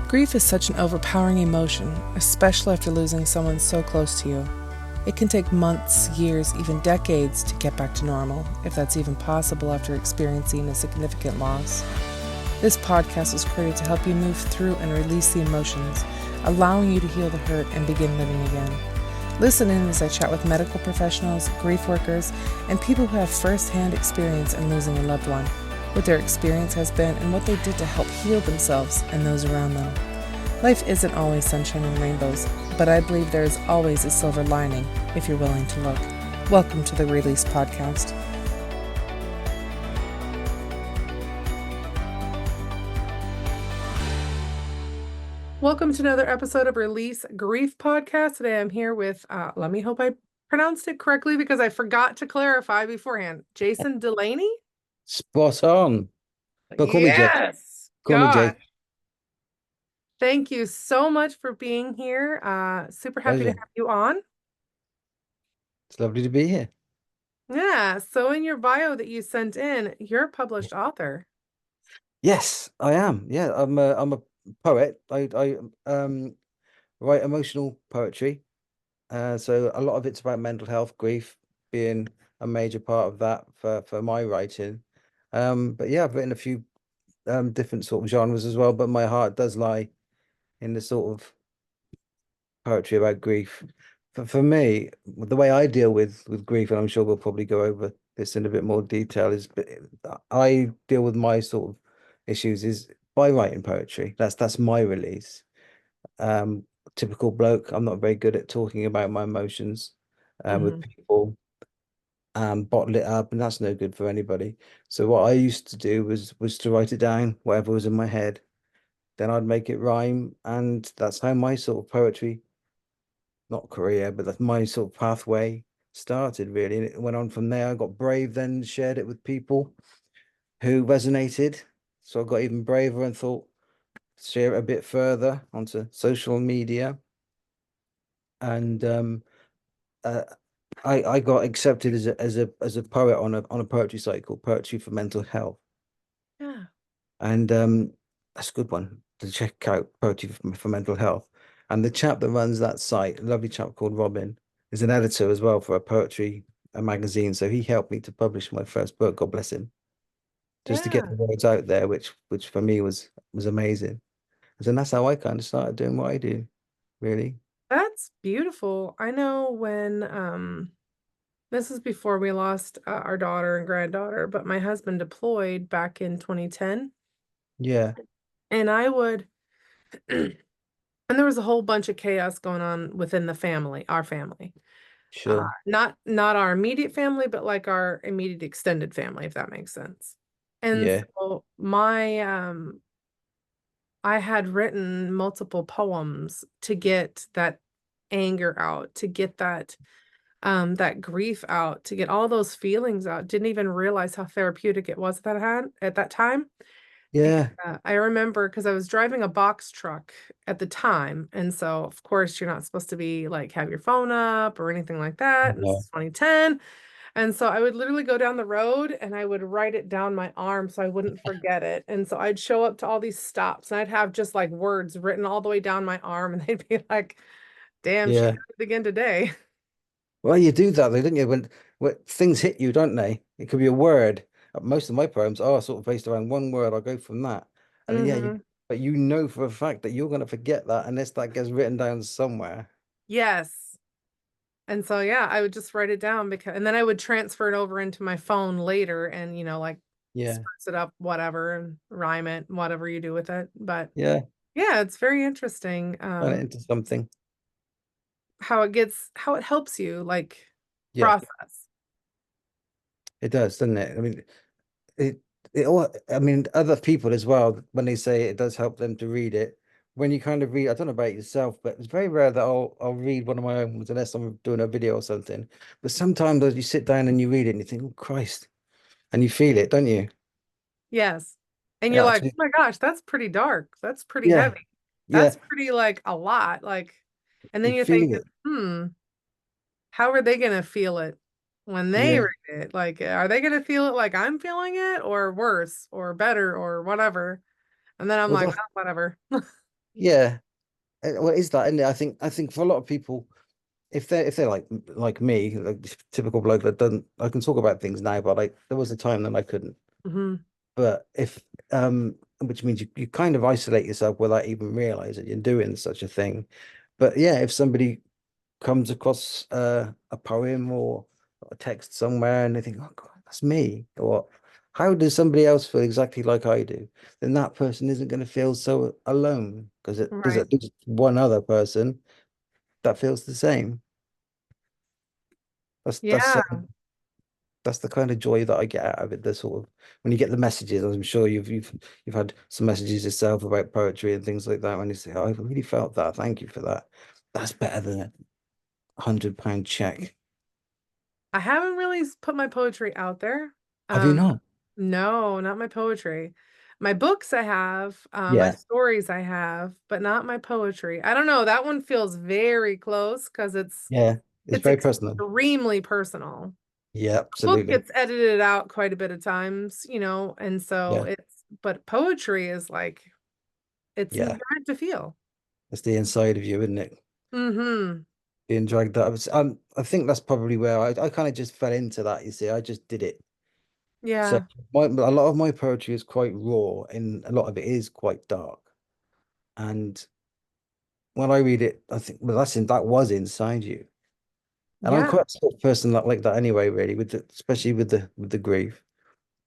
Grief is such an overpowering emotion, especially after losing someone so close to you. It can take months, years, even decades to get back to normal, if that's even possible after experiencing a significant loss. This podcast was created to help you move through and release the emotions, allowing you to heal the hurt and begin living again. Listen in as I chat with medical professionals, grief workers, and people who have first-hand experience in losing a loved one, what their experience has been, and what they did to help heal themselves and those around them. Life isn't always sunshine and rainbows, but I believe there is always a silver lining if you're willing to look. Welcome to the Release Podcast. Welcome to another episode of Release Grief Podcast. Today I'm here with, let me hope I pronounced it correctly because I forgot to clarify beforehand. Jason Delaney? Spot on. But call me Jake. Yes. Call me Jake. Thank you so much for being here. Super happy to Pleasure. have you on. It's lovely to be here. Yeah. So in your bio that you sent in, you're a published author. Yes, I am. Yeah, I'm a poet. I write emotional poetry. So a lot of it's about mental health, grief being a major part of that for my writing. But yeah, I've written a few different sort of genres as well, but my heart does lie in the sort of poetry about grief. For me, the way I deal with grief, and I'm sure we'll probably go over this in a bit more detail, is I deal with my sort of issues is by writing poetry. That's my release. Typical bloke. I'm not very good at talking about my emotions with people, bottle it up, and that's no good for anybody. So what I used to do was to write it down, whatever was in my head. Then I'd make it rhyme, and that's how my sort of poetry, not career, but that's my sort of pathway started really. And it went on from there. I got brave, then shared it with people who resonated. So I got even braver and thought, share it a bit further onto social media. And uh, I got accepted as a poet on a poetry site called Poetry for Mental Health. Yeah. And that's a good one to check out, Poetry for Mental Health. And the chap that runs that site, a lovely chap called Robin, is an editor as well for a magazine. So he helped me to publish my first book, God bless him, just to get Yeah. the words out there, which for me was amazing. And that's how I kind of started doing what I do, really. That's beautiful. I know when this is before we lost our daughter and granddaughter, but my husband deployed back in 2010, Yeah, and I would and there was a whole bunch of chaos going on within the family, our family. sure. Not our immediate family, but like our immediate extended family, if that makes sense. And Yeah, so my I had written multiple poems to get that anger out, to get that grief out, to get all those feelings out. Didn't even realize how therapeutic it was that I had at that time. And, yeah, I remember because I was driving a box truck at the time, and so of course you're not supposed to be like have your phone up or anything like that. And this yeah, is 2010. And so I would literally go down the road and I would write it down my arm so I wouldn't forget it. And so I'd show up to all these stops and I'd have just like words written all the way down my arm, and they'd be like, damn, she yeah. did it again today. Well, you do that though, don't you? When things hit you, don't they? It could be a word. Most of my poems are sort of based around one word. I'll go from that. And then, yeah, but you know for a fact that you're going to forget that unless that gets written down somewhere. Yes. And so yeah, I would just write it down and then I would transfer it over into my phone later and like Yeah. spruce it up, whatever, and rhyme it, whatever you do with it. But Yeah. yeah, it's very interesting Turn it into something. how it helps you like Yeah. process. It does, doesn't it? I mean, it it all, I mean, other people as well, when they say it does help them to read it, when you kind of read, I don't know about yourself, but it's very rare that I'll read one of my own ones unless I'm doing a video or something. But sometimes you sit down and you read it and you think, oh Christ, and you feel it, don't you? Yes. And you're Yeah, like, oh my gosh, that's pretty dark. That's pretty yeah, heavy. yeah. That's pretty like a lot. Like, and then You you're feel thinking, it. how are they gonna feel it when they Yeah. read it? Like, are they gonna feel it like I'm feeling it or worse or better or whatever? And then I'm Well, like, oh, whatever. Yeah. Well, is that, and I think for a lot of people, if they're like me, like this typical bloke that doesn't, I can talk about things now, but like there was a time that I couldn't. Hmm. But if which means you kind of isolate yourself without even realizing you're doing such a thing. But yeah, if somebody comes across a poem or a text somewhere and they think, oh God, that's me, or how does somebody else feel exactly like I do? Then that person isn't going to feel so alone because there's Right. at least one other person that feels the same. That's that's Yeah. um, that's the kind of joy that I get out of it. The sort of when you get the messages, I'm sure you've had some messages yourself about poetry and things like that. When you say, "Oh, I really felt that. Thank you for that." That's better than £100 check. I haven't really put my poetry out there. Have you Um, not? no, not my poetry. My books I have, my Yeah, stories I have, but not my poetry. I don't know. That one feels very close because yeah. It's it's very personal. extremely personal. Yeah, Book absolutely. gets edited out quite a bit of times, and so Yeah, but poetry is like it's yeah. meant to feel. It's the inside of you, isn't it? Mm-hmm. Being dragged out. I think that's probably where I kind of just fell into that. You see, I just did it. So Yeah. a lot of my poetry is quite raw, and a lot of it is quite dark. And when I read it, I think, well, that was inside you. And I'm Yeah. quite a sort of person that like that anyway, really, especially with the grief.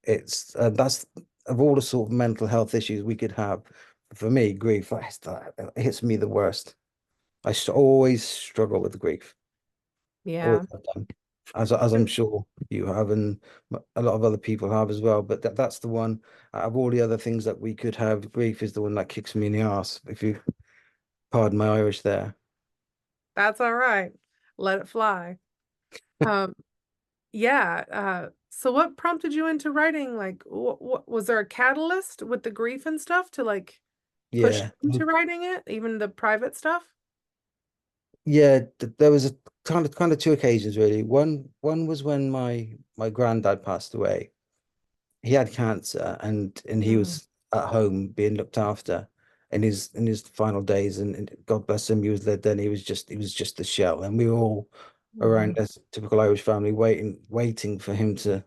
It's that's of all the sort of mental health issues we could have. For me, grief it hits me the worst. Always struggle with grief. Always Yeah. have done, as I'm sure you have, and a lot of other people have as well. But that's the one out of all the other things that we could have. Grief is the one that kicks me in the ass, if you pardon my Irish there. That's all right. Let it fly. Um, yeah. So what prompted you into writing? Like, what was there a catalyst with the grief and stuff to like push Yeah, you into writing it, even the private stuff? yeah. There was a kind of two occasions really. One was when my granddad passed away. He had cancer, and he Mm. was at home being looked after in his final days, and God bless him, he was there then. He was just a shell, and we were all around Mhm. as a typical Irish family waiting for him to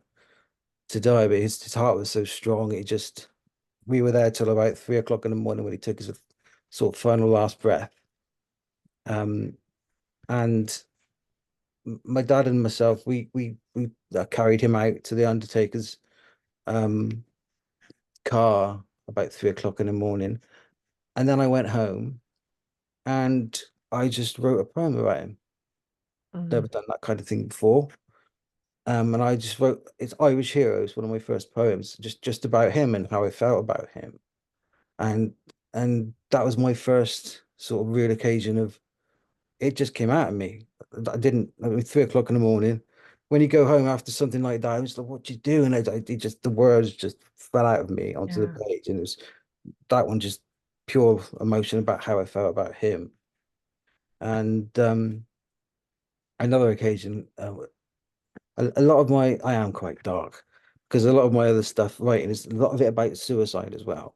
die. But his heart was so strong. We were there till about 3 o'clock in the morning when he took his sort of final last breath. Um, and my dad and myself, we carried him out to the undertaker's um car about 3 o'clock in the morning. And then I went home and I just wrote a poem about him. Mhm. Never done that kind of thing before. And I just wrote it's Irish Heroes, one of my first poems, just about him and how I felt about him. And and that was my first sort of real occasion of it just came out of me. I didn't, I mean, 3 o'clock in the morning. When you go home after something like that, I was like, what you doing? It just the words just fell out of me onto the Yeah. page. And it was that one just pure emotion about how I felt about him. And another occasion, a lot of my I am quite dark because a lot of my other stuff writing is a lot of it about suicide as well.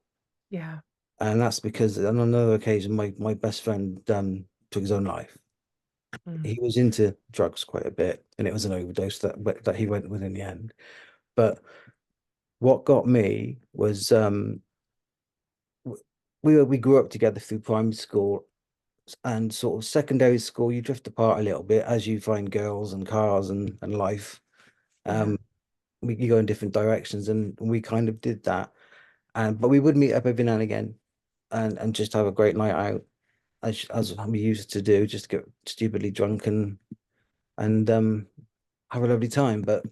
Yeah. And that's because on another occasion, my best friend took his own life. Mm. He was into drugs quite a bit, and it was an overdose that he went with in the end. But what got me was we grew up together through primary school and sort of secondary school. You drift apart a little bit as you find girls and cars and life. Yeah. Um, you go in different directions, and we kind of did that. And but we would meet up every now and again, and just have a great night out as we used to do, just get stupidly drunk and have a lovely time. But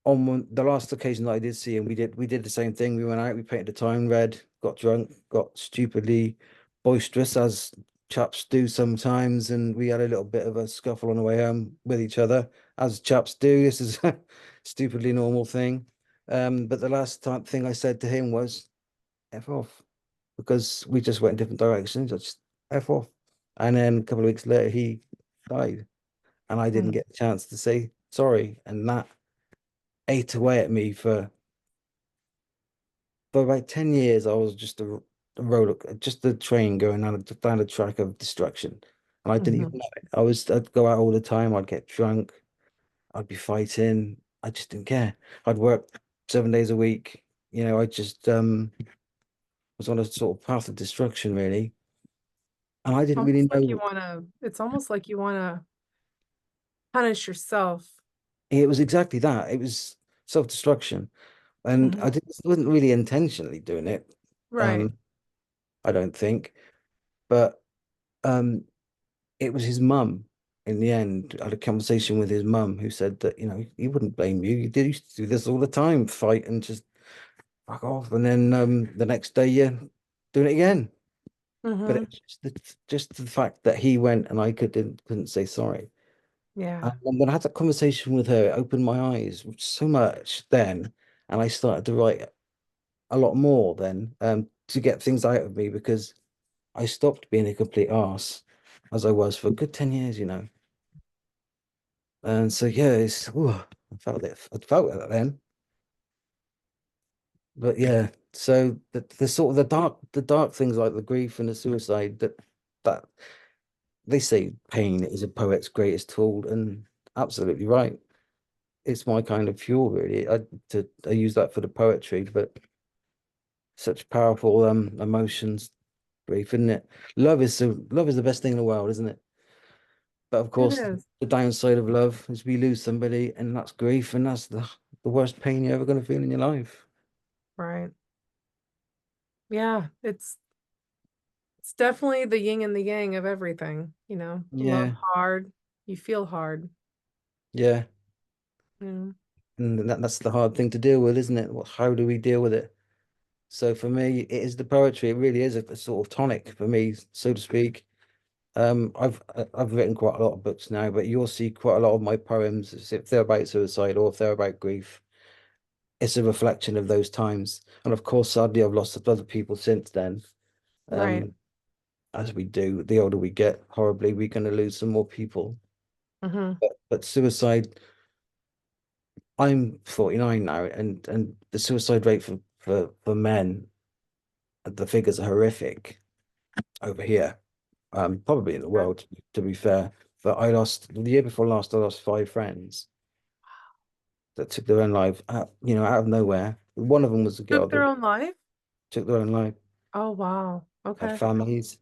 the last occasion that I did see him, we did the same thing. We went out, we painted the town red, got drunk, got stupidly boisterous as chaps do sometimes, and we had a little bit of a scuffle on the way home with each other, as chaps do. This is a stupidly normal thing. But the last time thing I said to him was F off because we just went in different directions. I just F off. And then a couple of weeks later he died. And I didn't Mm. get a chance to say sorry. And that ate away at me for about 10 years. I was just a just the train going down a track of destruction, and I didn't Hmm. even know it. I'd go out all the time. I'd get drunk. I'd be fighting. I just didn't care. I'd work 7 days a week. I just was on a sort of path of destruction, really, and I didn't really Almost like you know. want to, it's almost like you want to punish yourself. It was exactly that. It was self-destruction, and Hmm. wasn't really intentionally doing it. Right. Um, I don't think, but um, it was his mum. In the end, I had a conversation with his mum who said that, he wouldn't blame you. You used to do this all the time, fight and just fuck off. And then the next day you're doing it again. But Hmm. it's just the fact that he went and I couldn't say sorry. Yeah. And when I had that conversation with her, it opened my eyes so much then. And I started to write a lot more then to get things out of me because I stopped being a complete arse as I was for a good 10 years, And so yeah, I felt it. I felt it then. But yeah, so the sort of the dark things like the grief and the suicide that they say pain is a poet's greatest tool, and absolutely right. It's my kind of fuel, really. I use that for the poetry, but such powerful emotions, grief, isn't it? Love is the best thing in the world, isn't it? But of It course, is. the downside of love is we lose somebody, and that's grief, and that's the worst pain you're ever going to feel in your life. Right. Yeah. It's definitely the yin and the yang of everything, Love Yeah, hard, you feel hard. yeah. Mm. And that's the hard thing to deal with, isn't it? How do we deal with it? So for me, it is the poetry. It really is a sort of tonic for me, so to speak. I've written quite a lot of books now, but you'll see quite a lot of my poems, if they're about suicide or if they're about grief. It's a reflection of those times. And of course, sadly, I've lost other people since then. Right. Um, as we do, the older we get, horribly, we're going to lose some more people. Hmm. But suicide, I'm 49 now, and the suicide rate for men, the figures are horrific over here. Probably in the Okay. world, to be fair. But the year before last, I lost 5 friends that took their own life out of nowhere. One of them was a girl Took their that own life? took their own life, Oh, wow. had Okay. families,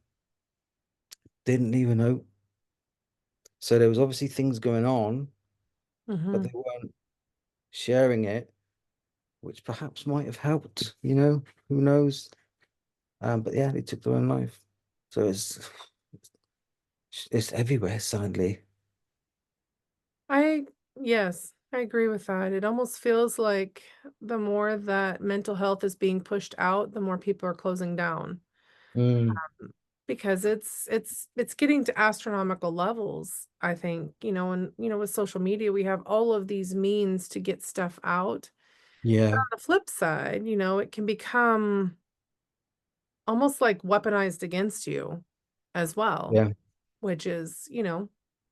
didn't even know. So there was obviously things going on, but they Hmm. weren't sharing it, which perhaps might have helped, who knows? But yeah, they took their own life. So it's everywhere, sadly. I, yes, I agree with that. It almost feels like the more that mental health is being pushed out, the more people are closing down Mm, because it's getting to astronomical levels, I think, and with social media, we have all of these means to get stuff out. yeah, On the flip side, it can become almost like weaponized against you as well, yeah, which is,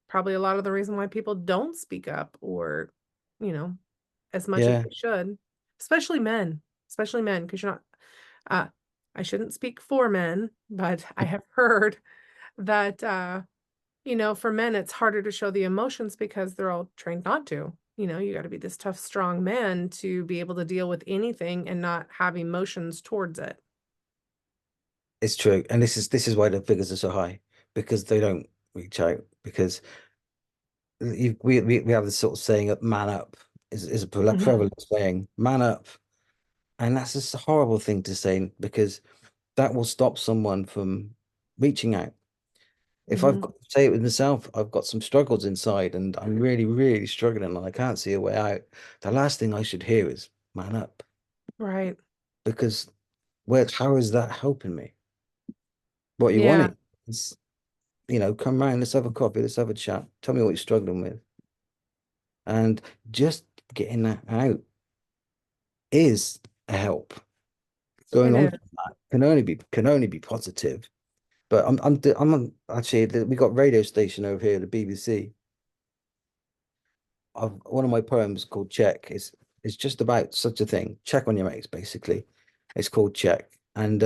probably a lot of the reason why people don't speak up or, you know, as much as yeah. they should, especially men, because you're not, uh, I shouldn't speak for men, but I have heard that, for men, it's harder to show the emotions because they're all trained not to. You got to be this tough, strong man to be able to deal with anything and not have emotions towards it. It's true, and this is why the figures are so high because they don't reach out because we have this sort of saying that "man up" is a Hmm. prevalent saying, "man up," and that's just a horrible thing to say because that will stop someone from reaching out. If I've Hmm. got say it with myself, I've got some struggles inside, and I'm really, really struggling, and I can't see a way out. The last thing I should hear is "man up" Right. because how is that helping me? What you Yeah. want come round, let's have a coffee, let's have a chat. Tell me what you're struggling with. And just getting that out is a help. It Going on is. from that can only be positive. But actually we got a radio station over here, the BBC. One of my poems called Check is just about such a thing. Check on your mates, basically. It's called Check. And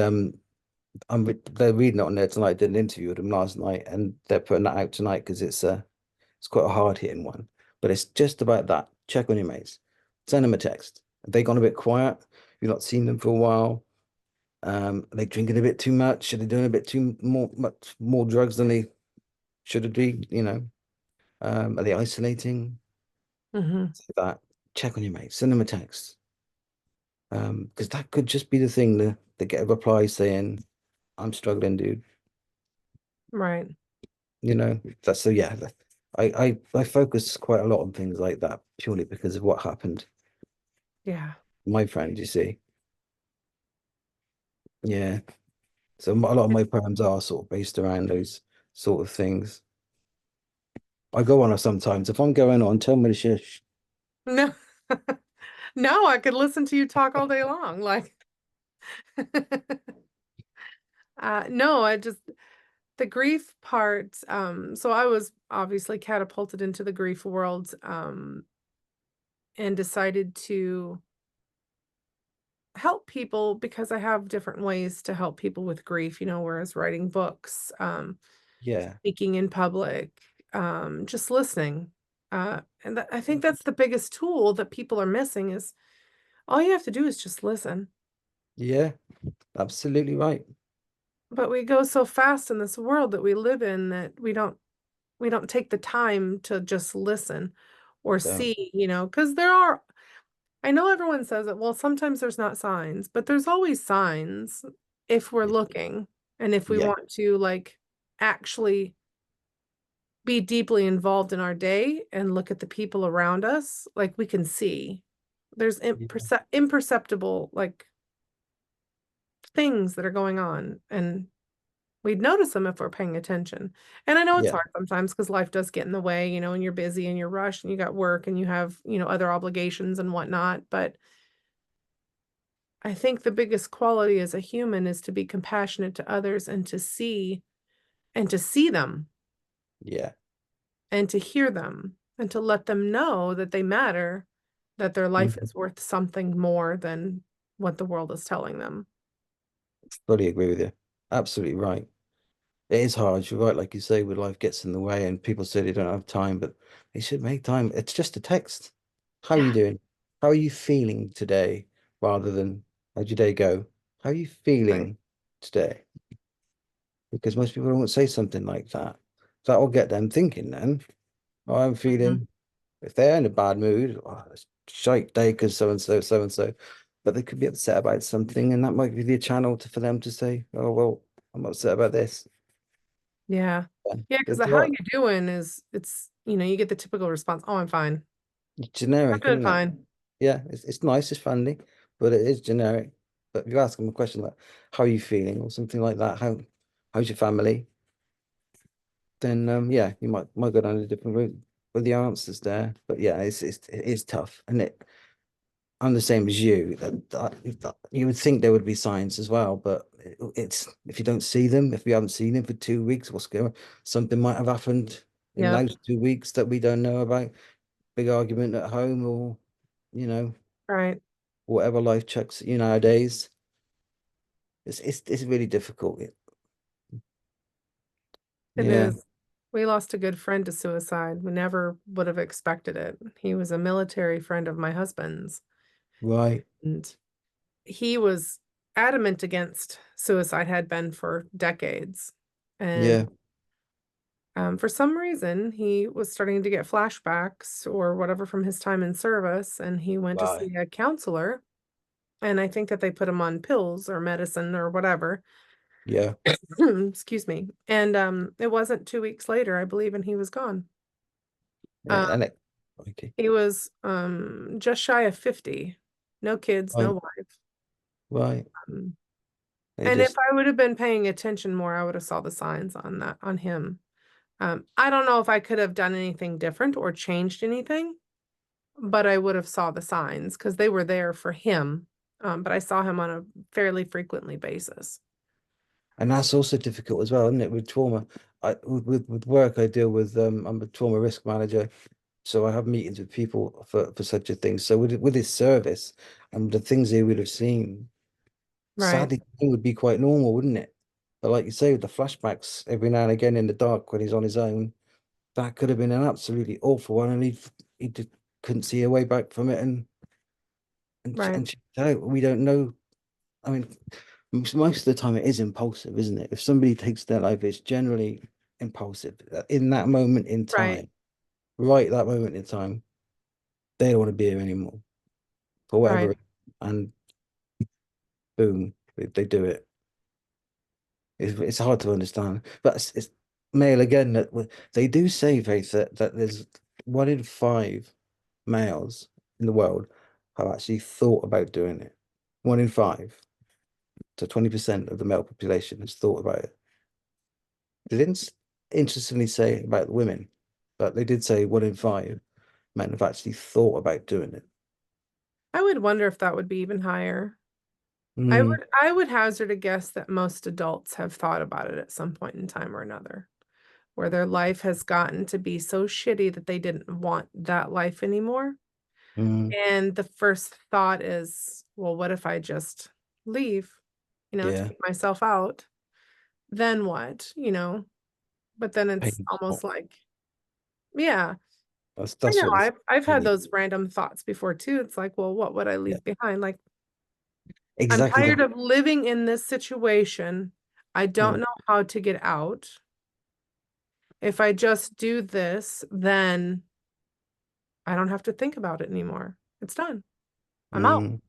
they're reading it on there tonight. Did an interview with them last night, and they're putting that out tonight because it's quite a hard hitting one. But it's just about that. Check on your mates. Send them a text. Have they gone a bit quiet? You've not seen them for a while. Are they drinking a bit too much? Are they doing a bit too much more drugs than they should be? Are they isolating? Hmm. So that check on your mates. Send them a text. Because that could just be the thing that they get a reply saying, "I'm struggling, dude." Right. That's so yeah. I focus quite a lot on things like that purely because of what happened. Yeah. My friend, you see, yeah. So a lot of my poems are sort of based around those sort of things. I go on sometimes. If I'm going on, tell me to shush. No, no, I could listen to you talk all day long. Like, no, I just, the grief part. So I was obviously catapulted into the grief world, and decided to help people because I have different ways to help people with grief, whereas writing books, Yeah, speaking in public, just listening. And I think that's the biggest tool that people are missing is all you have to do is just listen. yeah, absolutely right. But we go so fast in this world that we live in that we don't take the time to just listen or So see, because there are, I know everyone says it, well, sometimes there's not signs, but there's always signs if we're looking and if we yeah, want to like actually be deeply involved in our day and look at the people around us, like we can see there's yeah, imperceptible like things that are going on, and we'd notice them if we're paying attention. And I know it's yeah, hard sometimes because life does get in the way, and you're busy and you're rushed and you got work and you have, other obligations and whatnot. But I think the biggest quality as a human is to be compassionate to others and to see them yeah. and to hear them and to let them know that they matter, that their life Mhm. is worth something more than what the world is telling them. Fully agree with you. Absolutely right. It is hard. You're right, like you say, when life gets in the way and people say they don't have time, but they should make time. It's just a text. How are Yeah. you doing? How are you feeling today? Rather than how'd your day go? How are you Right. feeling today? Because most people won't say something like that. That will get them thinking then. Oh, I'm Mhm. feeling, if they're in a bad mood, oh, it's a shite day because so and so, so and so. But they could be upset about something, and that might be the channel for them to say, oh, well, I'm upset about this. Yeah. Yeah. Yeah, because There's the a how lot you doing is you get the typical response, oh, I'm fine. I'm generic, doing isn't it? fine. Yeah, it's nice, it's friendly, but it is generic. But if you ask them a question like, how are you feeling, or something like that, how's your family? Then yeah, you might go down a different route with the answers there. But yeah, it is tough. And I'm the same as you. You would think there would be signs as well, but it's if you don't see them, if we haven't seen them for 2 weeks, what's going something might have happened in Yep. those 2 weeks that we don't know about. Big argument at home, or you know, Right. whatever life chucks at you nowadays. It's really difficult. It Yeah, is. We lost a good friend to suicide. We never would have expected it. He was a military friend of my husband's, right. and he was adamant against suicide, had been for decades. And Yeah, for some reason, he was starting to get flashbacks or whatever from his time in service, and he went to right. see a counselor. And I think that they put him on pills or medicine or whatever. Yeah, Excuse me. And it wasn't 2 weeks later, I believe, and he was gone. yeah, Um, and okay, he was just shy of 50, no kids, no right, wife. right. Um, They and if just I would have been paying attention more, I would have saw the signs on that on him. I don't know if I could have done anything different or changed anything, but I would have saw the signs because they were there for him. But I saw him on a fairly frequently basis. and that's also difficult as well, isn't it? With trauma, with work, I deal with I'm a trauma risk manager, so I have meetings with people for such a thing. So with his service and the things they would have seen, Right. sadly, it would be quite normal, wouldn't it? But like you say, with the flashbacks every now and again in the dark when he's on his own, that could have been an absolutely awful one, and he just couldn't see a way back from it, Right. and checked out. We don't know. I mean, most of the time it is impulsive, isn't it? If somebody takes their life, it's generally impulsive in that moment in Right. time, right? That moment in time, they don't want to be here anymore for Right. whatever, and boom, they do it. It's hard to understand, but it's male again that they do say, Faith, that there's 1 in 5 males in the world have actually thought about doing it. 1 in 5. So 20% of the male population has thought about it. They didn't interestingly say about women, but they did say 1 in 5 men have actually thought about doing it. I would wonder if that would be even higher. Mm, I would hazard a guess that most adults have thought about it at some point in time or another, where their life has gotten to be so shitty that they didn't want that life anymore. mm, And the first thought is, well, what if I just leave, yeah, take myself out? Then what, But then it's almost painful. like, yeah, I That's know what it's I've had really. those random thoughts before too. It's like, well, what would I Yeah, leave behind? Like, I'm exactly tired that. of living in this situation. I don't Mm, know how to get out. If I just do this, then I don't have to think about it anymore. It's done. I'm out. mm.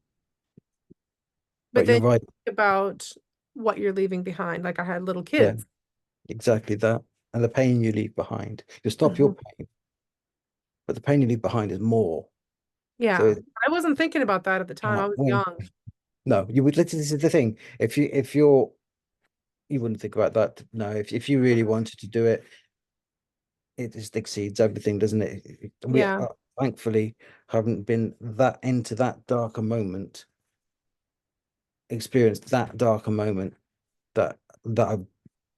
But But then you're you right. think about what you're leaving behind. Like I had little Yeah, kids. exactly that. And the pain you leave behind. You stop your Mhm. pain, but the pain you leave behind is more. So Yeah. I wasn't thinking about that at the time. I was when young. no, you would literally, this is the thing. If you're you wouldn't think about that. No, if you really wanted to do it, it just exceeds everything, doesn't it? We Yeah. thankfully haven't been that into that darker moment, experienced that darker moment that I've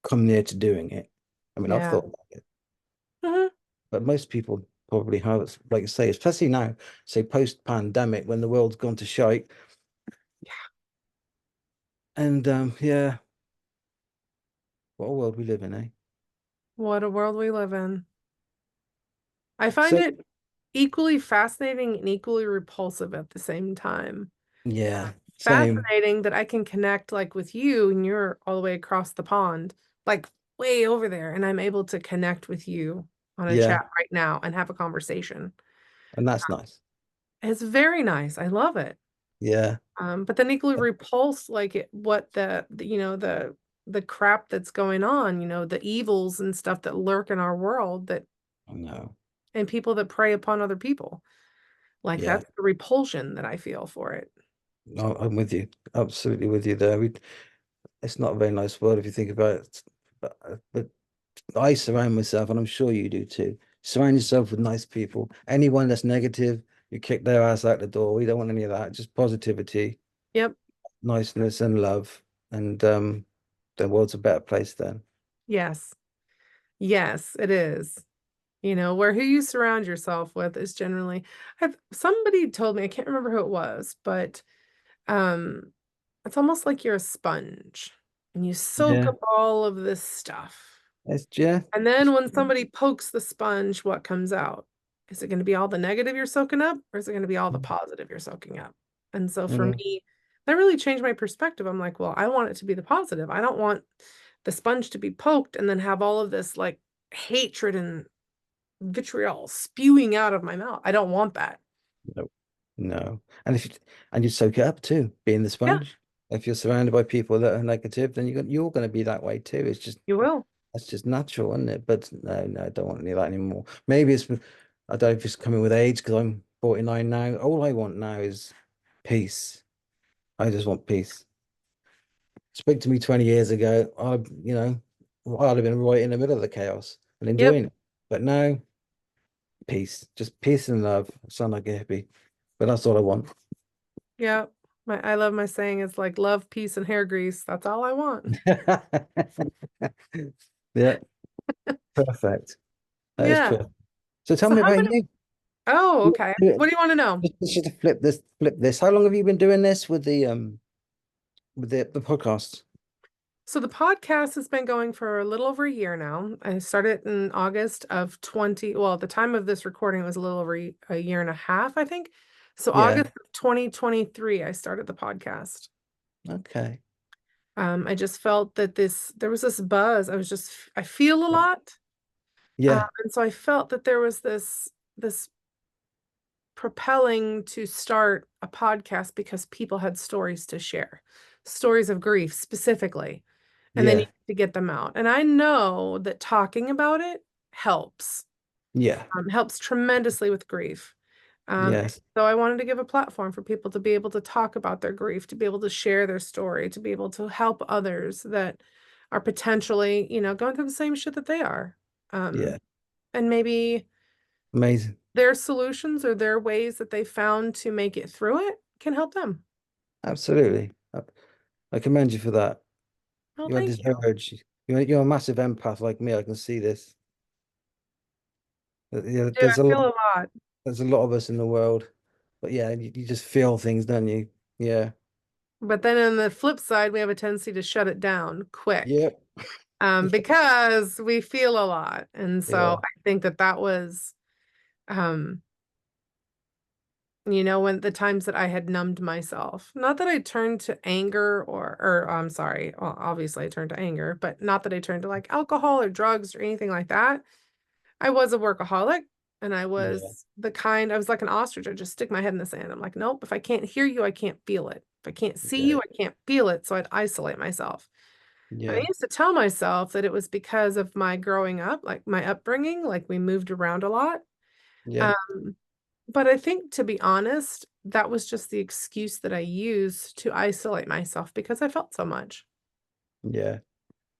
come near to doing it. I mean, I've Yeah. thought about it, Mhm. but most people probably have, like you say, especially now, say post-pandemic when the world's gone to shite. And yeah, what a world we live in, eh? What a world we live in. I find So it equally fascinating and equally repulsive at the same time. yeah, same. Fascinating that I can connect like with you and you're all the way across the pond, like way over there, and I'm able to connect with you on a Yeah, chat right now and have a conversation. and that's nice. It's very nice. I love it. Yeah, But then equally repulsed, like what the crap that's going on, the evils and stuff that lurk in our world that I know. and people that prey upon other people. Like Yeah, that's the repulsion that I feel for it. no, I'm with you. Absolutely with you there. It's not a very nice world if you think about it. But I surround myself, and I'm sure you do too. Surround yourself with nice people. Anyone that's negative, you kick their ass out the door. We don't want any of that. Just positivity, Yep. niceness, and love. And the world's a better place then. Yes. Yes, it is. Where who you surround yourself with is generally somebody told me, I can't remember who it was, but um it's almost like you're a sponge and you soak Yeah, up all of this stuff. it's yeah. And then when somebody pokes the sponge, what comes out? Is it going to be all the negative you're soaking up, or is it going to be all the positive you're soaking up? And so for Mm, me, that really changed my perspective. I'm like, well, I want it to be the positive. I don't want the sponge to be poked and then have all of this like hatred and vitriol spewing out of my mouth. I don't want that. no, no. And you soak it up too, being the Yeah, sponge. If you're surrounded by people that are negative, then you're going to be that way too. It's just you will. That's just natural, isn't it? But no, no, I don't want any of that anymore. Maybe I don't know if it's coming with age because I'm 49 now. All I want now is peace. I just want peace. Speak to me 20 years ago, I'd have been right in the middle of the chaos and Yep. enjoying it. But now, peace, just peace and love. I sound like a hippie, but that's all I want. Yep. I love my saying it's like love, peace, and hair grease. That's all I want. Yeah, perfect. That is Yeah. perfect. So tell So me how about many you. Oh, You- okay. you- What do you want to know? Just to flip this. How long have you been doing this with the podcast? So the podcast has been going for a little over a year now. I started in August of 20, well, at the time of this recording, it was a little over a year and a half, I think. So Yeah. August of 2023, I started the podcast. Okay. I just felt that there was this buzz. I feel a lot. Yeah. And so I felt that there was this propelling to start a podcast because people had stories to share, stories of grief specifically, and they Yeah. need to get them out. And I know that talking about it helps, Yeah. helps tremendously with grief. Yes. So I wanted to give a platform for people to be able to talk about their grief, to be able to share their story, to be able to help others that are potentially, going through the same shit that they are. Yeah. And maybe Amazing. their solutions or their ways that they found to make it through it can help them. Absolutely. I commend you for that. Oh, You had thank this you. urge. You're a massive empath like me. I can see this. Yeah, I do. I feel a lot. there's a lot of us in the world. But yeah, you just feel things, don't you? Yeah. But then on the flip side, we have a tendency to shut it down quick, Yep. because we feel a lot. And so Yeah. I think that was, um, when the times that I had numbed myself, not that I turned to anger or I'm sorry, well, obviously I turned to anger, but not that I turned to like alcohol or drugs or anything like that. I was a workaholic and Yeah. I was like an ostrich. I just stick my head in the sand. I'm like, nope, if I can't hear you, I can't feel it. If I can't see Yeah. you, I can't feel it. So I'd isolate myself. And I Yeah. used to tell myself that it was because of my growing up, like my upbringing, like we moved around a lot. Yeah. Um, but I think, to be honest, that was just the excuse that I used to isolate myself because I felt so much. Yeah.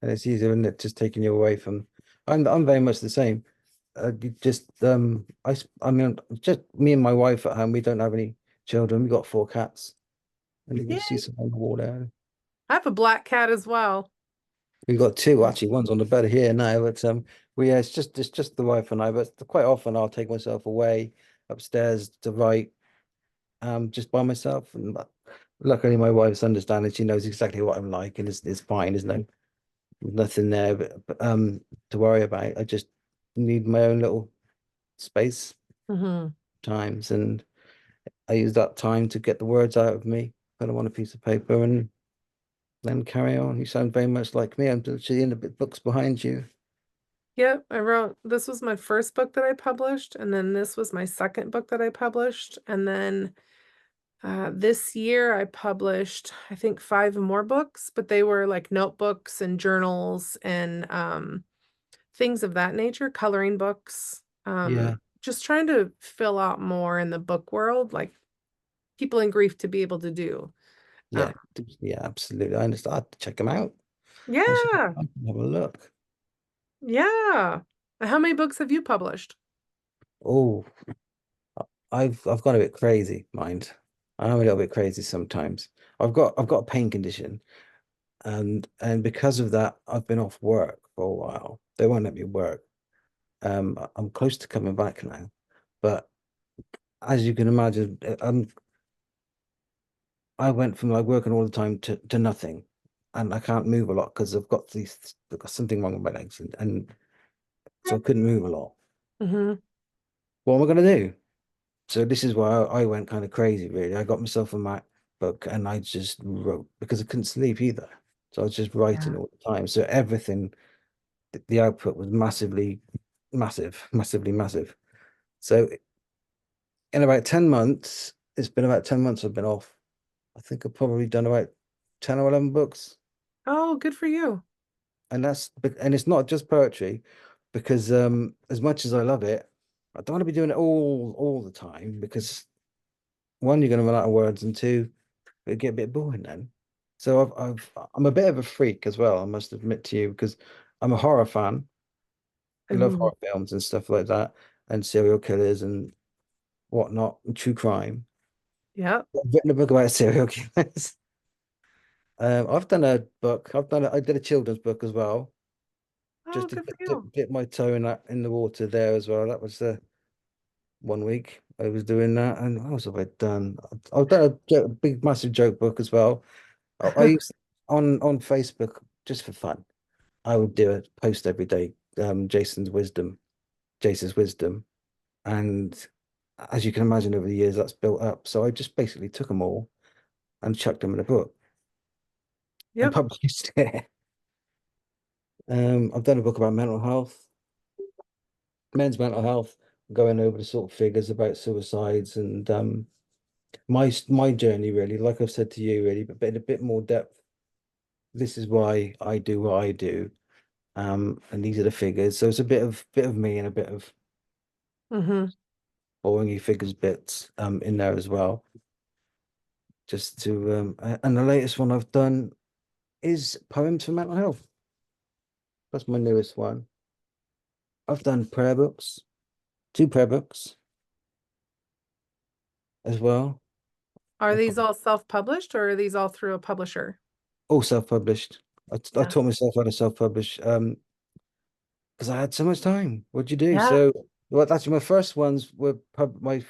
And it's easier, isn't it? Just taking you away from. I'm very much the same. You just I mean, just me and my wife at home. We don't have any children. We got four cats, and you can Yeah, see some on the wall there. I have a black cat as well. We've got two actually. One's on the bed here now, but it's just the wife and I. But quite often I'll take myself away upstairs to write, just by myself. And luckily my wife's understanding. She knows exactly what I'm like, and it's fine. There's nothing there, to worry about. I just need my own little space Hmm. times, and I use that time to get the words out of me, put them on a piece of paper, and then carry on. You sound very much like me. I'm literally in the books behind you. Yep, this was my first book that I published, and then this was my second book that I published. And then this year I published, I think, five more books, but they were like notebooks and journals and things of that nature, coloring books. Yeah, Just trying to fill out more in the book world, like people in grief to be able to do. Um, yeah, yeah, absolutely. I understand. I have to check them out. yeah, I can have a look. yeah. How many books have you published? Oh, I've gone a bit crazy, mind. I'm a little bit crazy sometimes. I've got a pain condition, and because of that, I've been off work for a while. They won't let me work. I'm close to coming back now, but as you can imagine, I went from like working all the time to nothing, and I can't move a lot because I've got something wrong with my legs, and so I couldn't move a lot. Hmm. What am I gonna do? So this is why I went kind of crazy, really. I got myself a MacBook and I just wrote because I couldn't sleep either. So I was just writing Yeah. all the time. So everything, the output was massively massive. So in about 10 months, it's been about 10 months I've been off. I think I've probably done about 10 or 11 books. Oh, good for you. And it's not just poetry because as much as I love it, I don't want to be doing it all the time because one, you're going to run out of words, and two, it'd get a bit boring then. So I'm a bit of a freak as well, I must admit to you, because I'm a horror fan. I love Hmm. horror films and stuff like that, and serial killers and whatnot, and true crime. Yep. I've written a book about serial killers. I've done a book. I did a children's book as well, Oh, just to good for you. dip my toe in the water there as well. That was 1 week I was doing that, and what else have I done? I've done a big, massive joke book as well. I used on Facebook. just for fun, I would do a post every day, Jase's wisdom. And as you can imagine, over the years, that's built up. So I just basically took them all and chucked them in a book and Yep. published it. I've done a book about mental health, men's mental health, going over the sort of figures about suicides and my journey really, like I've said to you, really, but in a bit more depth. This is why I do what I do. And these are the figures. So it's a bit of me and a bit of Mm-hmm. boring you figures bits in there as well. Just to and the latest one I've done is poems for mental health. That's my newest one. I've done prayer books, two prayer books as well. Are I've these got all self-published or are these all through a publisher? all self-published. I Yeah. taught myself how to self-publish because I had so much time. What'd you do? Yeah. So well, that's my first ones were my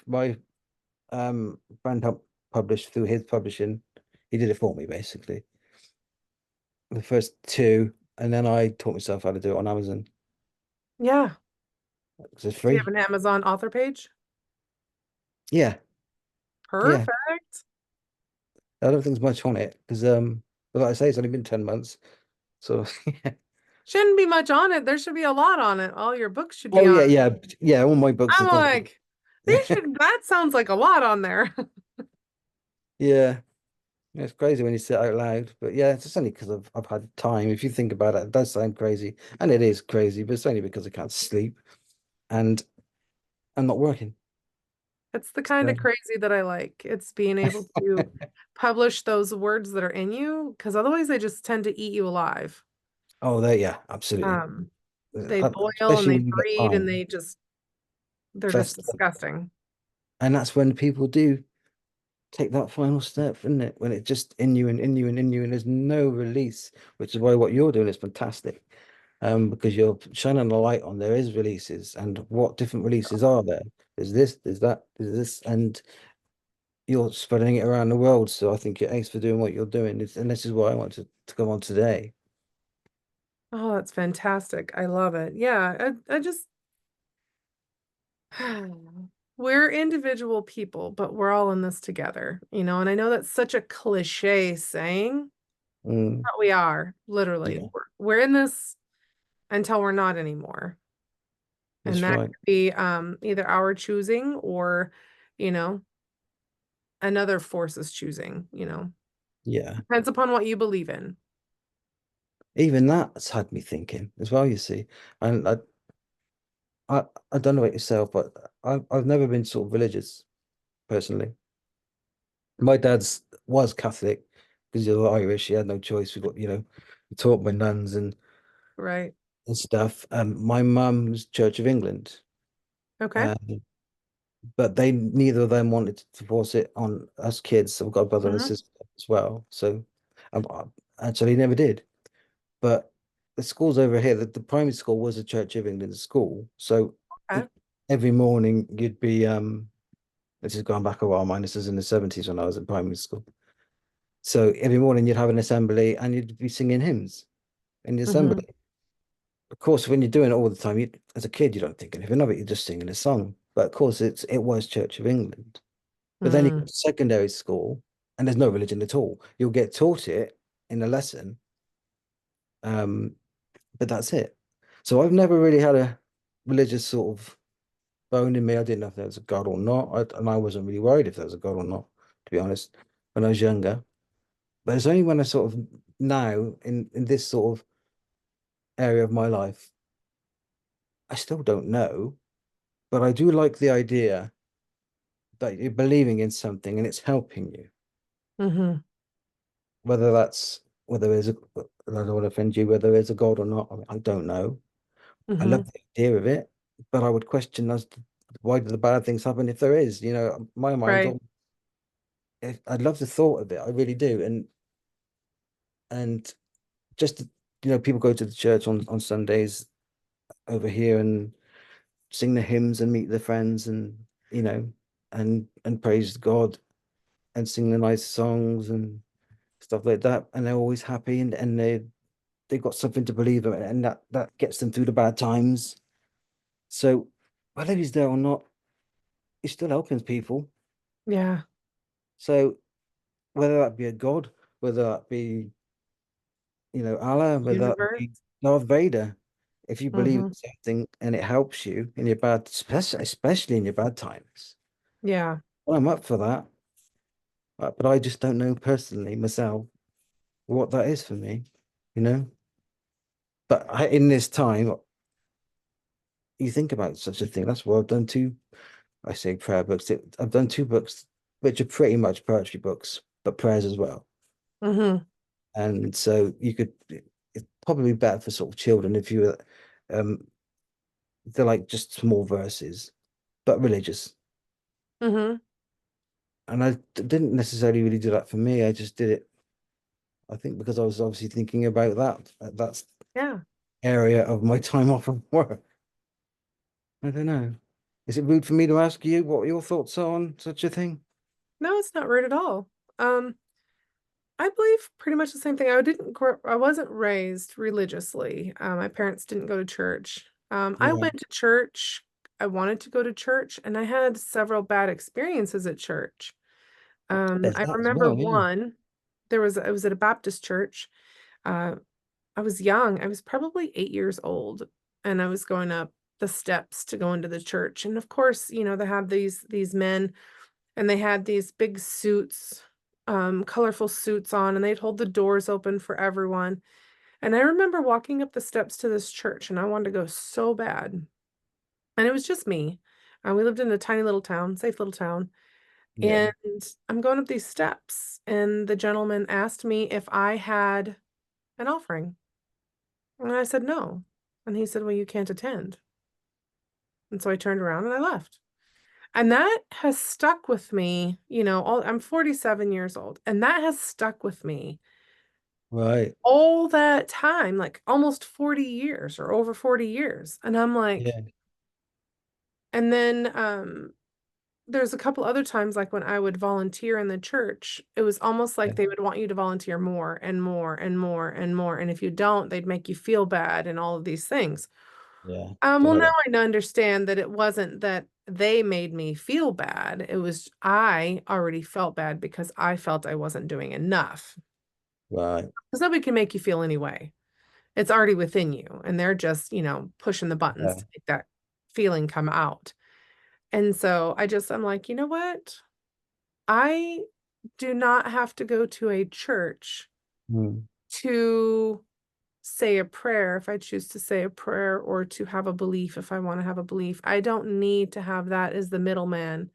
friend helped publish through his publishing. He did it for me basically. The first two, and then I taught myself how to do it on Amazon Yeah. because it's Do you have free. an Amazon author page? Yeah, yeah. Perfect. I don't think there's much on it because but like I say, it's only been 10 months. So yeah. Shouldn't be much on it. There should be a lot on it. All your books should be Oh on. yeah, yeah, yeah. All my books I'm have got like, that sounds like a lot on there. yeah. It's crazy when you say it out loud, but yeah, it's just only because I've had time. If you think about it, it does sound crazy, and it is crazy, but it's only because I can't sleep and I'm not working. It's the kind of So, crazy that I like. It's being able to publish those words that are in you, because otherwise they just tend to eat you alive. oh, there, yeah, absolutely. Um, they boil and Especially they when you get breed and time. they're just That's disgusting. and that's when people do take that final step, isn't it? When it's just in you and in you and in you, and there's no release, which is why what you're doing is fantastic. Because you're shining a light on there is releases, and what different releases are there? There's this, there's that, there's this, and you're spreading it around the world. So I think you're ace for doing what you're doing. And this is why I want to come on today. Oh, that's fantastic. I love it. Yeah, I just we're individual people, but we're all in this together, and I know that's such a cliche saying, Mm, but we are literally. yeah, We're in this until we're not anymore. And that's that right. could be either our choosing or, you know, another force's choosing. Yeah. Depends upon what you believe in. Even that's had me thinking as well, you see. And I don't know about yourself, but I've never been sort of religious personally. My dad's was Catholic because you're Irish. He had no choice. We got, we taught by nuns Right. and stuff. My mum's Church of England. Okay. Uh, but they neither of them wanted to force it on us kids. So I've got a brother and a Hmm. sister as well. So actually never did. But the schools over here, the primary school was a Church of England school. So Okay. every morning you'd be this is going back a while, mine this is in the 70s when I was in primary school. So every morning you'd have an assembly and you'd be singing hymns in the Hmm. assembly. Of course, when you're doing it all the time, as a kid, you don't think anything of it, you're just singing a song. But of course, it was Church of England. But then you go Mm. to secondary school and there's no religion at all. You'll get taught it in a lesson, um, but that's it. So I've never really had a religious sort of bone in me. I didn't know if there was a God or not, and I wasn't really worried if there was a God or not, to be honest, when I was younger. But it's only when I sort of now in this sort of area of my life, I still don't know, but I do like the idea that you're believing in something and it's helping you. Hmm. Whether that's whether there's a I don't want to offend you, whether there's a God or not, I don't know. I love Hmm. the idea of it, but I would question as to why do the bad things happen if there is, my mind, Right. I'd love the thought of it, I really do. And just people go to the church on Sundays over here and sing the hymns and meet their friends and you know and praise God and sing the nice songs and stuff like that, and they're always happy and they they've got something to believe in, and that gets them through the bad times. So whether he's there or not, he's still helping people. Yeah. So whether that be a god, whether that be, Allah, whether that Universe. be Darth Vader, if you believe Hmm. in something and it helps you in your bad, especially in your bad times, Yeah. well, I'm up for that. But I just don't know personally myself what that is for me, you know. But in this time, you think about such a thing. That's why I've done two. I say prayer books. I've done two books, which are pretty much poetry books, but prayers as well. Hmm. And so it's probably better for sort of children if you um, they're like just small verses, but religious. Hmm. And I didn't necessarily really do that for me. I just did it, I think, because I was obviously thinking about that's Yeah. area of my time off from work. I don't know. Is it rude for me to ask you what your thoughts are on such a thing? No, it's not rude at all. Um, I believe pretty much the same thing. I wasn't raised religiously. My parents didn't go to church. I Yeah, went to church. I wanted to go to church, and I had several bad experiences at church. there's I that as remember well. Yeah, one. I was at a Baptist church. Uh, I was young. I was probably 8 years old, and I was going up the steps to go into the church. And of course, they had these men, and they had these big suits, colorful suits on, and they'd hold the doors open for everyone. And I remember walking up the steps to this church, and I wanted to go so bad. And it was just me. We lived in a tiny little town, safe little town. yeah. And I'm going up these steps, and the gentleman asked me if I had an offering. And I said no. And he said, well, you can't attend. And so I turned around and I left. And that has stuck with me, I'm 47 years old, and that has stuck with me Right. all that time, like almost 40 years or over 40 years. And I'm like, Yeah, and then there's a couple other times like when I would volunteer in the church, it was almost like yeah, they would want you to volunteer more and more and more and more. And if you don't, they'd make you feel bad and all of these things. yeah. Well, Don't now like I understand that it wasn't that they made me feel bad. It was I already felt bad because I felt I wasn't doing enough. that. Right. Because nobody can make you feel any way. It's already within you, and they're just, pushing the buttons Yeah. to make that feeling come out. And so I'm like, you know what? I do not have to go to a church Mm. to say a prayer if I choose to say a prayer or to have a belief if I want to have a belief. I don't need to have that as the middleman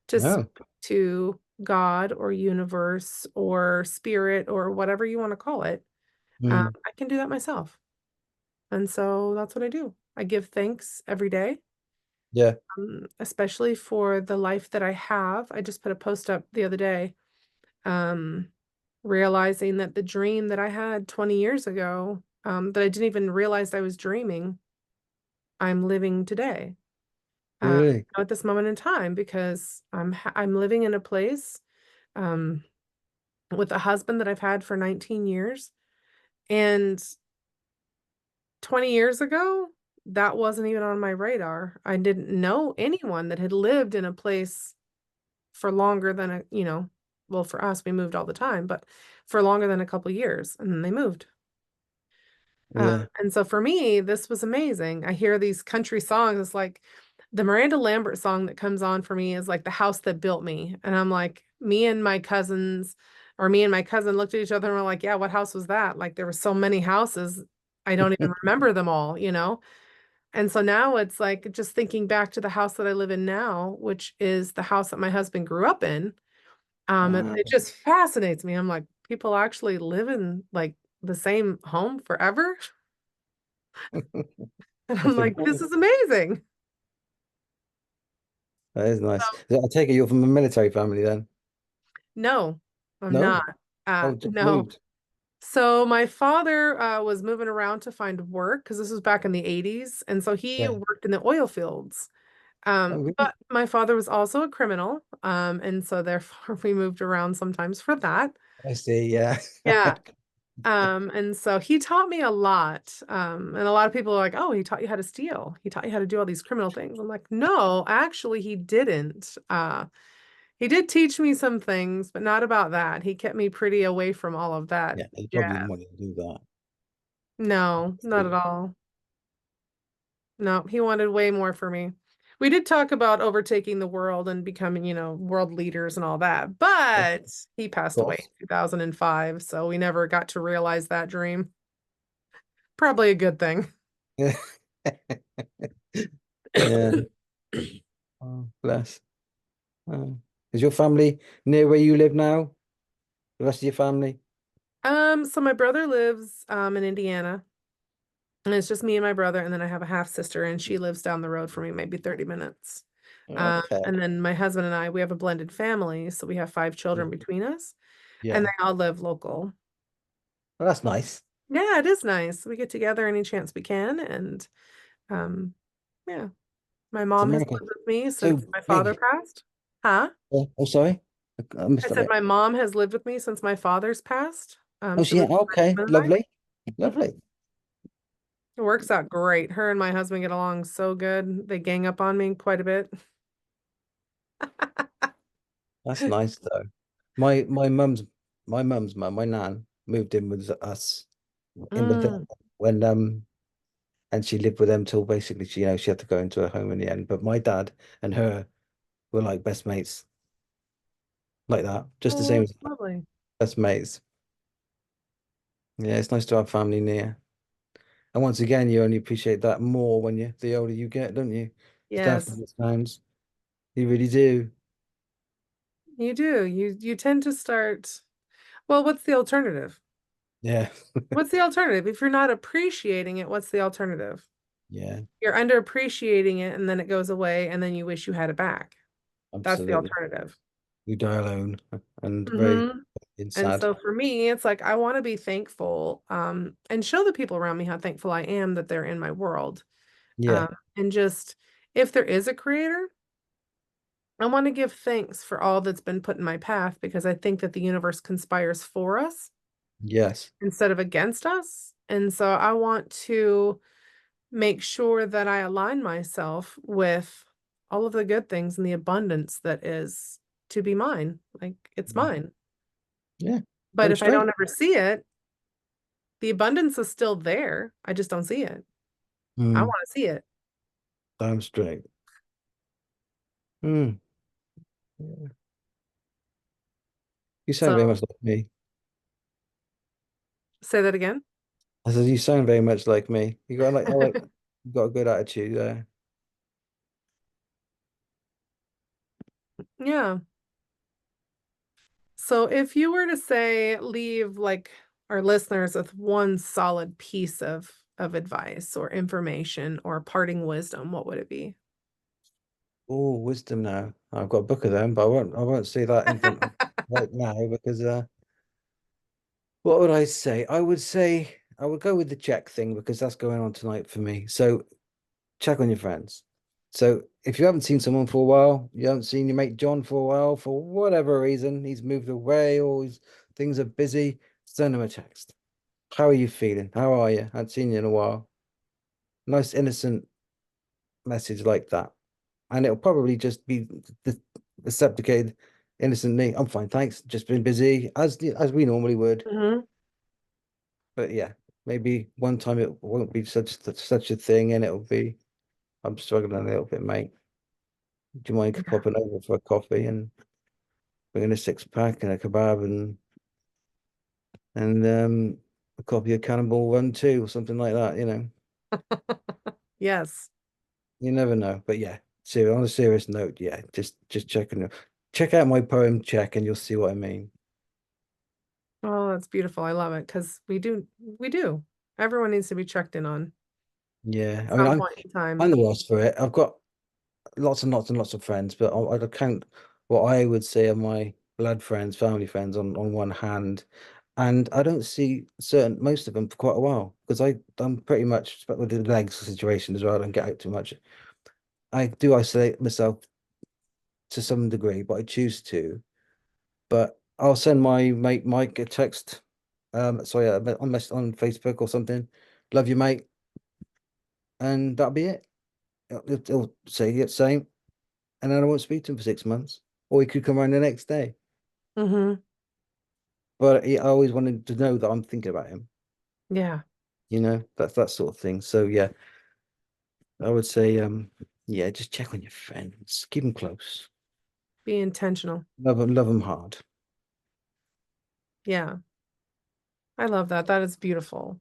to No. speak to God or universe or spirit or whatever you want to call it. Mm. I can do that myself. And so that's what I do. I give thanks every day, Yeah. especially for the life that I have. I just put a post up the other day, um, realizing that the dream that I had 20 years ago, that I didn't even realize I was dreaming, I'm living today. Uh, Really. at this moment in time because I'm living in a place um, with a husband that I've had for 19 years. And 20 years ago, that wasn't even on my radar. I didn't know anyone that had lived in a place for longer than well, for us, we moved all the time, but for longer than a couple years, and then they moved. Yeah. And so for me, this was amazing. I hear these country songs. It's like the Miranda Lambert song that comes on for me is like The House That Built Me. And I'm like, me and my cousin looked at each other and we're like, yeah, what house was that? Like there were so many houses. I don't even remember them all. And so now it's like just thinking back to the house that I live in now, which is the house that my husband grew up in. Ah. It just fascinates me. I'm like, people actually live in like the same home forever. And I'm That's like, this incredible. is amazing. That is nice. I take it you're from a military family then? No, I'm No? not. Oh, just No. moved. So my father was moving around to find work because this was back in the 80s. And so he Yeah. worked in the oil fields. Oh, really? But my father was also a criminal. And so therefore we moved around sometimes for that. I see. Yeah. Yeah. And so he taught me a lot. And a lot of people are like, oh, he taught you how to steal. He taught you how to do all these criminal things. I'm like, no, actually, he didn't. He did teach me some things, but not about that. He kept me pretty away from all of that. Yeah, he Yeah. probably didn't want you to do that. No, not at all. No, he wanted way more for me. We did talk about overtaking the world and becoming, world leaders and all that, Of but he passed away course. in 2005, so we never got to realize that dream. Probably a good thing. Yeah. Yeah. Oh, bless. Oh. Is your family near where you live now? The rest of your family? So my brother lives in Indiana, and it's just me and my brother, and then I have a half sister, and she lives down the road from me, maybe 30 minutes. Okay. And then my husband and I, we have a blended family, so we have five children between us, and Yeah. they all live local. Well, that's nice. Yeah, it is nice. We get together any chance we can, and um, yeah, my It's mom has America. lived with me So since my father big. passed. Huh? Oh, sorry. I I missed that said bit. my mom has lived with me since my father's passed. Oh, She yeah. lives with my Okay. husband and I. Lovely. Lovely. It works out great. Her and my husband get along so good. They gang up on me quite a bit. That's nice though. My mum's mum, my nan, moved in with us in with them Mm. when and she lived with them till basically she had to go into a home in the end. But my dad and her were like best mates, like that. Just the Oh, same that's as lovely. best mates. Yeah, it's nice to have family near. And once again, you only appreciate that more when the older you get, don't you? Stuff Yes, it sounds. You really do. you do. You tend to start. Well, what's the alternative? Yeah. What's the alternative? If you're not appreciating it, what's the alternative? Yeah, You're underappreciating it and then it goes away and then you wish you had it back. That's the absolutely. alternative. You die alone and very Hmm. And sad. so for me, it's like I want to be thankful, and show the people around me how thankful I am that they're in my world. Yeah. And just if there is a creator, I want to give thanks for all that's been put in my path because I think that the universe conspires for us Yes. instead of against us. And so I want to make sure that I align myself with all of the good things and the abundance that is to be mine. Like it's mine. Yeah. But Damn if I straight. don't ever see it, the abundance is still there. I just don't see it. I Mm, want to see it. damn straight. Mm. Yeah. You sound very So much like me. say that again. I said you sound very much like me. You got like you got a good attitude there. Yeah. So if you were to say leave like our listeners with one solid piece of advice or information or parting wisdom, what would it be? Oh, wisdom now. I've got a book of them, but I won't say that in front of right now because what would I say? I would say I would go with the check thing because that's going on tonight for me. So check on your friends. So if you haven't seen someone for a while, you haven't seen your mate John for a while, for whatever reason, he's moved away or things are busy, send him a text. How are you feeling? How are you? I haven't seen you in a while. Nice innocent message like that. And it'll probably just be the reciprocated innocently. I'm fine, thanks. Just been busy as we normally would. Hmm. But yeah, maybe one time it won't be such a thing and it'll be I'm struggling a little bit, mate. Do you mind Yeah. popping over for a coffee and bringing a six pack and a kebab and a copy of Cannonball Run 2 or something like that, Yes. You never know. But yeah, on a serious note, yeah, just check out my poem check and you'll see what I mean. Oh, that's beautiful. I love it because we do. Everyone needs to be checked in on Yeah. at I mean some I'm point in time. I'm the worst for it. I've got lots and lots and lots of friends, but I'd count what I would say are my blood friends, family friends on one hand. And I don't see most of them for quite a while because I'm pretty much with the legs situation as well. I don't get out too much. I do isolate myself to some degree, but I choose to. But I'll send my mate Mike a text So yeah, on Facebook or something. Love you, mate, and that'll be it. He'll say the same, and then I won't speak to him for 6 months, or he could come around the next day. Mm-hmm. But I always wanted to know that I'm thinking about him. Yeah. That's that sort of thing. So yeah, I would say, yeah, just check on your friends, keep them close, Be intentional. love them hard. Yeah. I love that. That is beautiful.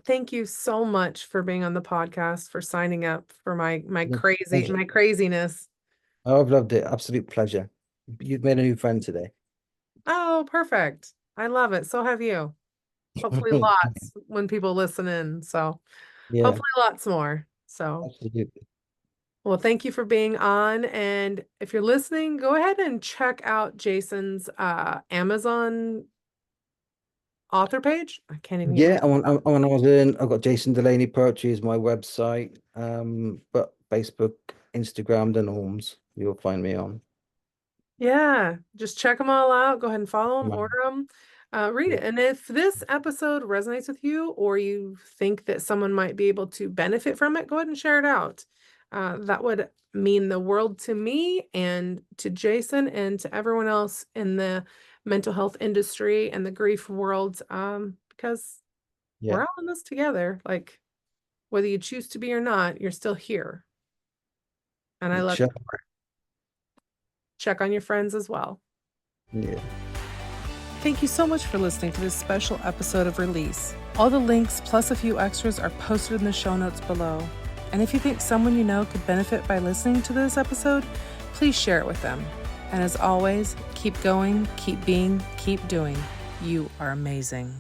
Thank you so much for being on the podcast, for signing up for my Yeah, crazy, pleasure. my craziness. Oh, I've loved it. Absolute pleasure. You've made a new friend today. Oh, perfect. I love it. So have you. Hopefully lots when people listen in. So Yeah, hopefully lots more. So, absolutely. well, thank you for being on. And if you're listening, go ahead and check out Jason's Amazon author page. I can't even get my Yeah, I'm on Amazon. I've got Jason Delaney Poetry is my website. But Facebook, Instagram, the norms. You'll find me on. Yeah, just check them all out. Go ahead and follow them, Man. order them, read Yeah, it. And if this episode resonates with you or you think that someone might be able to benefit from it, go ahead and share it out. That would mean the world to me and to Jason and to everyone else in the mental health industry and the grief world, because yeah. we're all in this together. Like, whether you choose to be or not, you're still here. And I love Sure. check on your friends as well. Yeah. Thank you so much for listening to this special episode of Release. All the links plus a few extras are posted in the show notes below. And if you think someone you know could benefit by listening to this episode, please share it with them. And as always, keep going, keep being, keep doing. You are amazing.